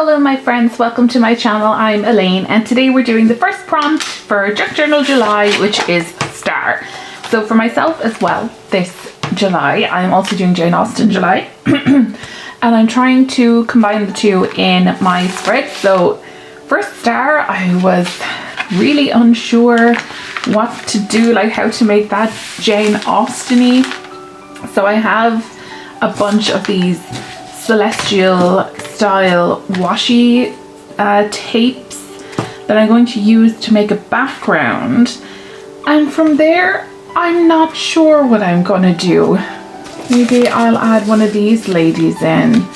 Hello my friends, welcome to my channel. I'm Elaine and today we're doing the first prompt for Junk Journal July, which is star. So for myself as well, this July, I'm also doing Jane Austen July and I'm trying to combine the two in my spread. So for star, I was really unsure what to do, like how to make that Jane Austen-y. So I have a bunch of these celestial style washi tapes that I'm going to use to make a background, and from there I'm not sure what I'm gonna do. Maybe I'll add one of these ladies in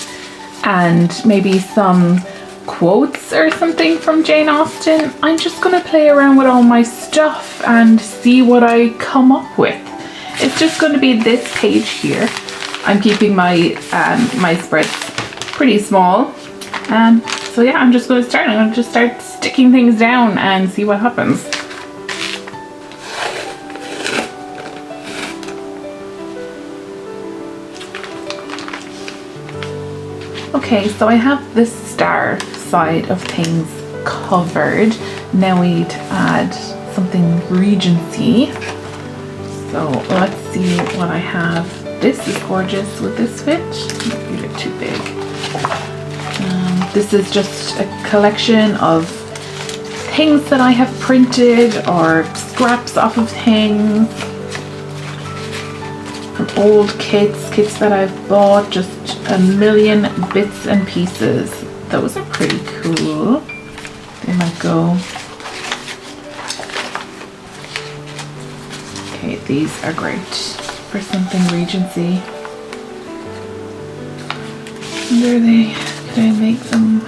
and maybe some quotes or something from Jane Austen. I'm just gonna play around with all my stuff and see what I come up with. It's just going to be this page here. I'm keeping my my spreads pretty small. So yeah, I'm just going to start. I'm going to just start sticking things down and see what happens. Okay, so I have this star side of things covered. Now we need to add something Regency. So let's see what I have. This is gorgeous. Would this fit? Maybe they're too big. This is just a collection of things that I have printed or scraps off of things from old kits that I've bought, just a million bits and pieces. Those are pretty cool. They might go. Okay, these are great for something Regency. Could I make them?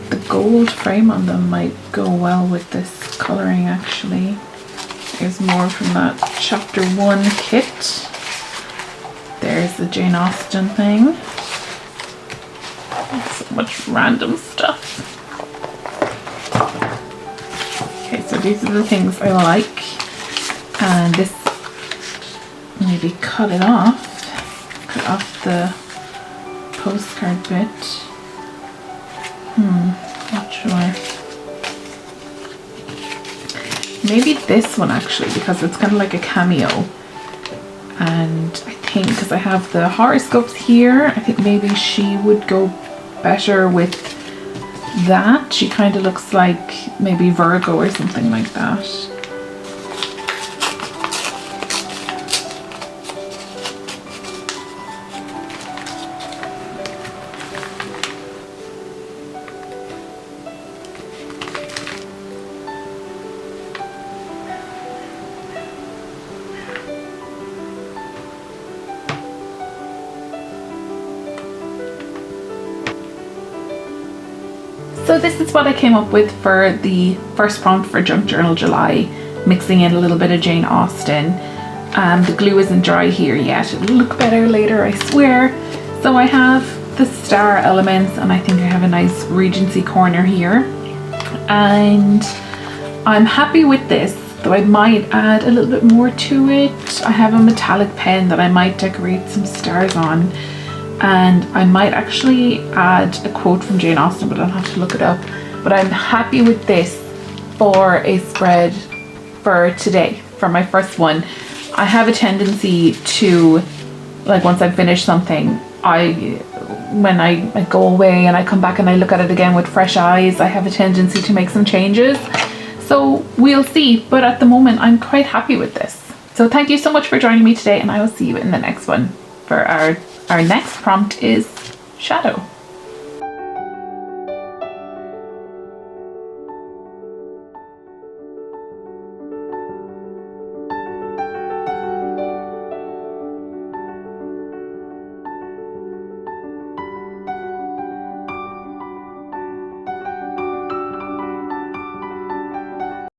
The gold frame on them might go well with this colouring actually. There's more from that chapter 1 kit. There's the Jane Austen thing. So much random stuff. Okay, so these are the things I like. And this, maybe cut off the postcard bit. Not sure. Maybe this one actually, because it's kind of like a cameo. And I think because I have the horoscopes here, I think maybe she would go better with that. She kind of looks like maybe Virgo or something like that. So this is what I came up with for the first prompt for Junk Journal July, mixing in a little bit of Jane Austen. The glue isn't dry here yet. It'll look better later, I swear. So I have the star elements and I think I have a nice Regency corner here. And I'm happy with this, though I might add a little bit more to it. I have a metallic pen that I might decorate some stars on. And I might actually add a quote from Jane Austen, but I'll have to look it up. But I'm happy with this for a spread for today, for my first one. I have a tendency to, like, once I've finished something, when I go away and I come back and I look at it again with fresh eyes, I have a tendency to make some changes. So we'll see, but at the moment I'm quite happy with this. So thank you so much for joining me today, and I will see you in the next one. For our next prompt is shadow.